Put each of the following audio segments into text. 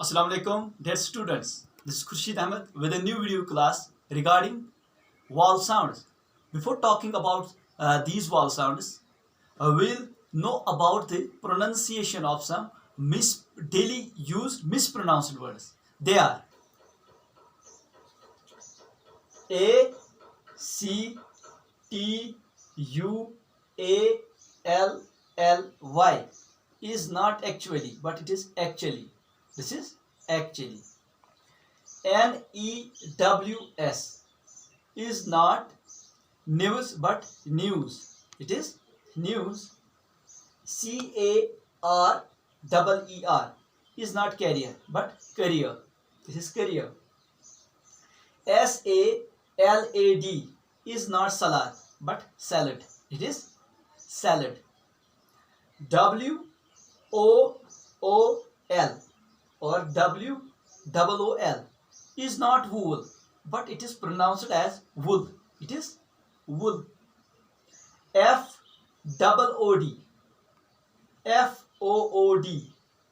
Assalamu alaikum, dear students. This is Khurshid Ahmed with a new video class regarding vowel sounds. Before talking about these vowel sounds, we'll know about the pronunciation of some daily used mispronounced words. They are A, C, T, U, A, L, L, Y is not actually, but it is actually. This is actually. NEWS is not news but news. It is news. CAREER is not carrier but career. This is career. SALAD is not salad but salad. It is salad. WOOL or WOOL is not wool, but it is pronounced as wool. It is wool. FOOD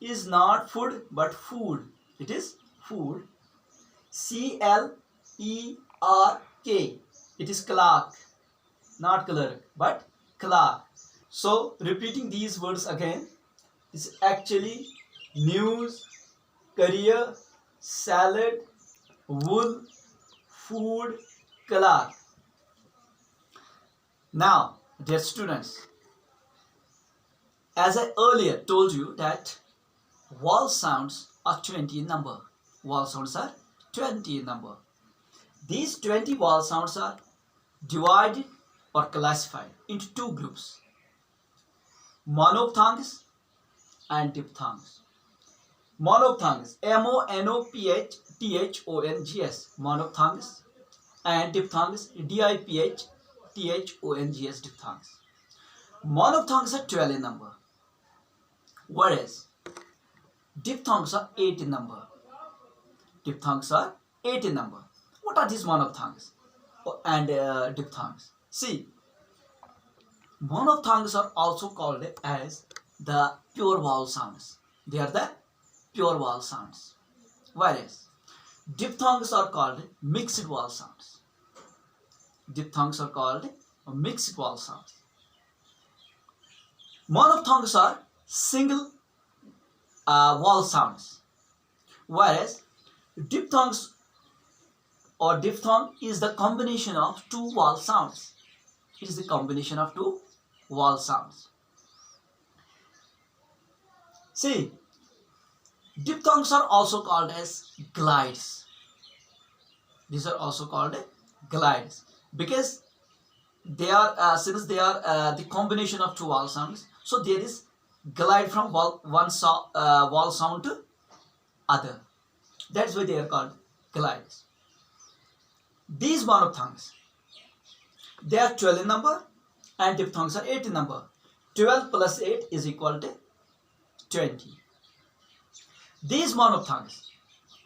is not food, but food. It is food. CLERK, it is clerk, not clerk, but clerk. So, repeating these words again, is actually news, career, salad, wool, food, clerk. Now, dear students, as I earlier told you that vowel sounds are 20 in number. Vowel sounds are 20 in number. These 20 vowel sounds are divided or classified into two groups: monophthongs and diphthongs. Monophthongs, MONOPHTHONGS, monophthongs, and diphthongs, DIPHTHONGS, diphthongs. Monophthongs are 12 in number, whereas diphthongs are 8 in number. Diphthongs are 8 in number. What are these monophthongs and diphthongs? See, monophthongs are also called as the pure vowel sounds. They are the pure vowel sounds. Whereas diphthongs are called mixed vowel sounds. Diphthongs are called mixed vowel sounds. Monophthongs are single vowel sounds. Whereas diphthongs or diphthong is the combination of two vowel sounds. It is the combination of two vowel sounds. See, diphthongs are also called as glides. These are also called glides because they are since they are the combination of two vowel sounds. So there is glide from one vowel sound to other. That's why they are called glides. These monophthongs, they are 12 in number and diphthongs are 8 in number. 12 plus 8 is equal to 20. These monophthongs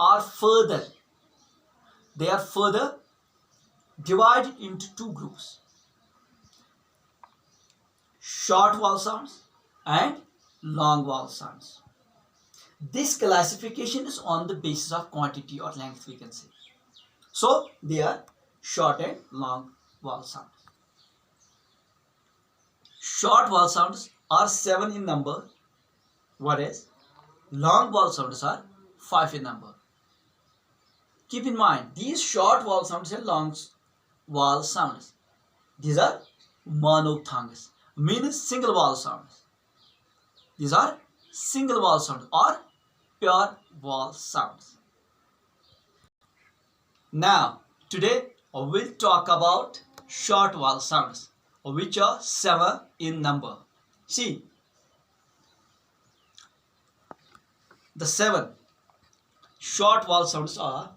are further divided into two groups: short vowel sounds and long vowel sounds. This classification is on the basis of quantity or length, we can say. So they are short and long vowel sounds. Short vowel sounds are 7 in number, whereas long vowel sounds are 5 in number. Keep in mind, these short vowel sounds and long vowel sounds, these are monophthongs, means single vowel sounds. These are single vowel sounds or pure vowel sounds. Now, today we'll talk about short vowel sounds, which are 7 in number. See, the 7 short vowel sounds are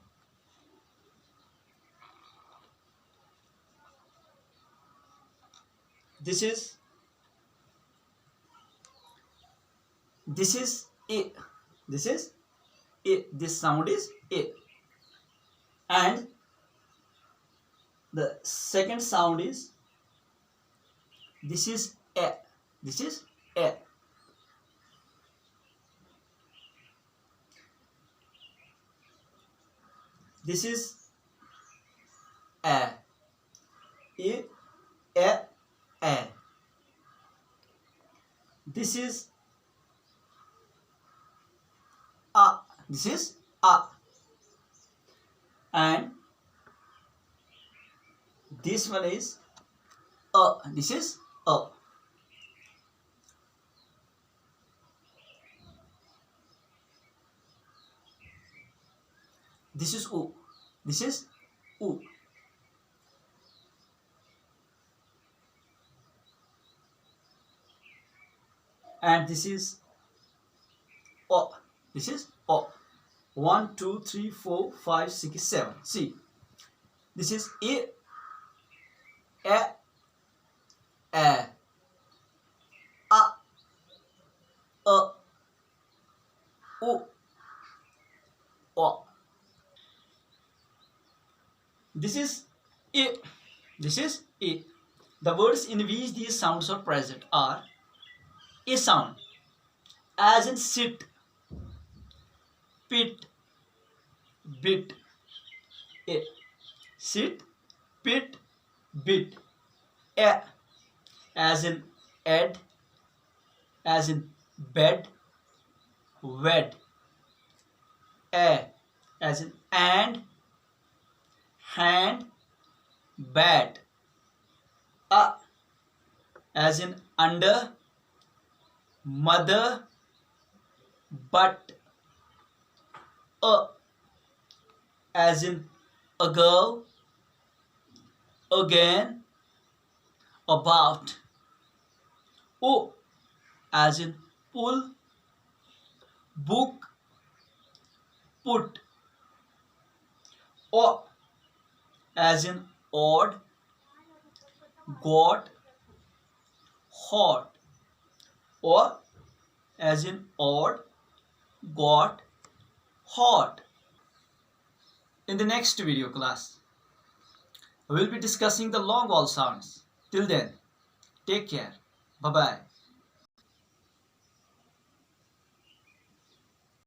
this is A. This sound is A. And the second sound is this is A. This is A. This is a. E, a, a. This is a. This is a. And this one is a. This is a. This is u. This is u. And this is o. This is o. 1, 2, 3, 4, 5, 6, 7. See, this is a, a, a, a, u, o. This is a. This is a. The words in which these sounds are present are a sound, as in sit, pit, bit. A. Sit, pit, bit. A. As in ed, as in bed, wed. A. As in and, hand, bat. A. As in under, mother, but. A. As in ago, again, about. O. As in pull, book, put. O. As in odd, got, hot. Or as in odd, got, hot. In the next video class, we will be discussing the long vowel sounds. Till then, take care. Bye-bye.